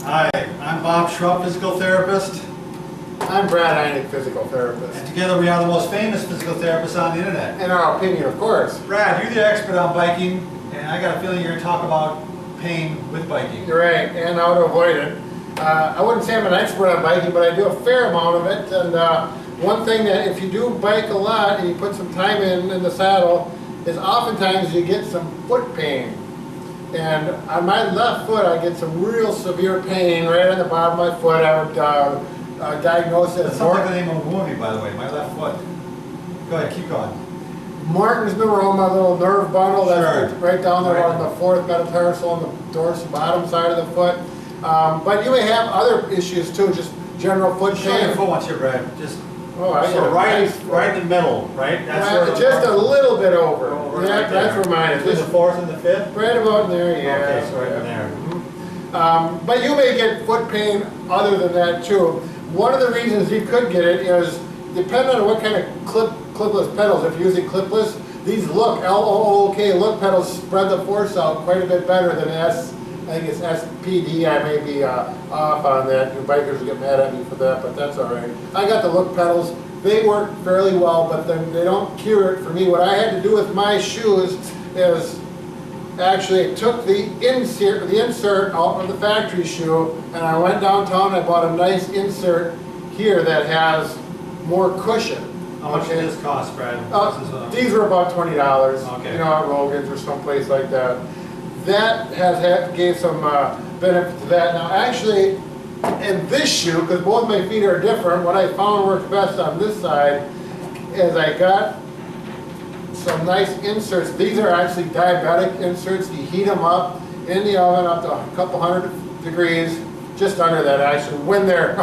Hi, I'm Bob Schrupp, physical therapist, I'm Brad Heineck, physical therapist. and together we are the most famous physical therapists on the internet. In our opinion, of course. Brad, you're the expert on biking, and I got a feeling you're going to talk about pain with biking. You're right, and how to avoid it. I wouldn't say I'm an expert on biking, but I do a fair amount of it. And one thing that if you do bike a lot and you put some time in the saddle, is oftentimes you get some foot pain. And on my left foot, I get some real severe pain right on the bottom of my foot. I would diagnose it That as sounds like the name of a movie, by the way, my left foot. Go ahead, keep going. Martin's neuroma, little nerve bundle that's Sure. right down there Right. on the fourth metatarsal on the dorsal bottom side of the foot. But you may have other issues too, just general foot Show your pain. foot once here, Brad. Just Oh, I so got right in the middle, right? That's where the- just a little bit over. Over Yeah, right that's there. where mine is. Between the Just fourth and the fifth? right about in there, yeah. Okay, so right in there. But you may get foot pain other than that too. One of the reasons you could get it is, depending on what kind of clipless pedals, if you're using clipless, these look, L-O-O-K, look pedals spread the force out quite a bit better than I think it's SPD, I may be off on that. You bikers will get mad at me for that, but that's all right. I got the look pedals, they work fairly well, but then they don't cure it for me. What I had to do with my shoes is actually took the insert out of the factory shoe, and I went downtown and I bought a nice insert here that has more cushion. How much did this cost, Brad? These were about $20, Okay. you know, at Rogan's or someplace like that. That gave some benefit to that. Now actually, in this shoe, because both my feet are different, what I found works best on this side is I got some nice inserts. These are actually diabetic inserts. You heat them up in the oven up to a couple hundred degrees, just under that actually, when they're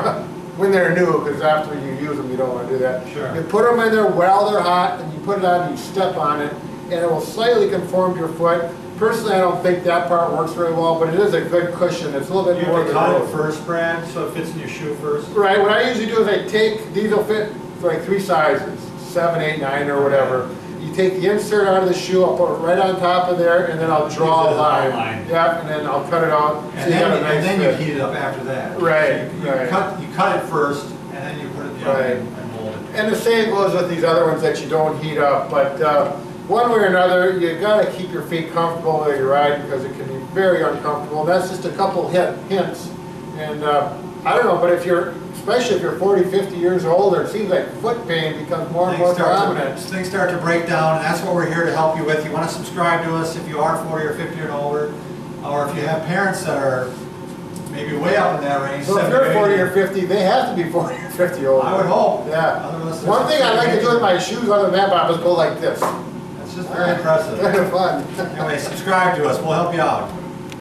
when they're new, because after you use them you don't want to do that. Sure. You put them in there while they're hot, and you put it on and you step on it, and it will slightly conform to your foot. Personally, I don't think that part works very well, but it is a good cushion. It's a little bit You more have to than cut rope. it first, Brad, so it fits in your shoe first? Right, what I usually do is I take, these will fit like 3 sizes, 7, 8, 9 or whatever. You take the insert out of the shoe, I'll put it right on top of there, and then I'll draw Use it a as an line. outline. Yeah, and then I'll cut it out. So And you got a then, nice and then fit. you heat it up after that. Right, So right. you cut it first, and then you put it in the oven Right. and mold it. And the same goes with these other ones that you don't heat up, but one way or another, you gotta keep your feet comfortable while you ride, because it can be very uncomfortable. That's just a couple hints. And I don't know, but especially if you're 40, 50 years older, it seems like foot pain becomes more and more prominent. Things start to break down, and that's what we're here to help you with. You want to subscribe to us if you are 40 or 50 and older, or if you have parents that are maybe way up in that range. So if 70 you're 40 or 80. 50, they have to be 40 or 50 older. I would hope. Yeah. Otherwise, there's One thing I like to do with my shoes other than that, Bob, is go like this. That's just very impressive. Kind of fun. Anyway, subscribe to us. We'll help you out.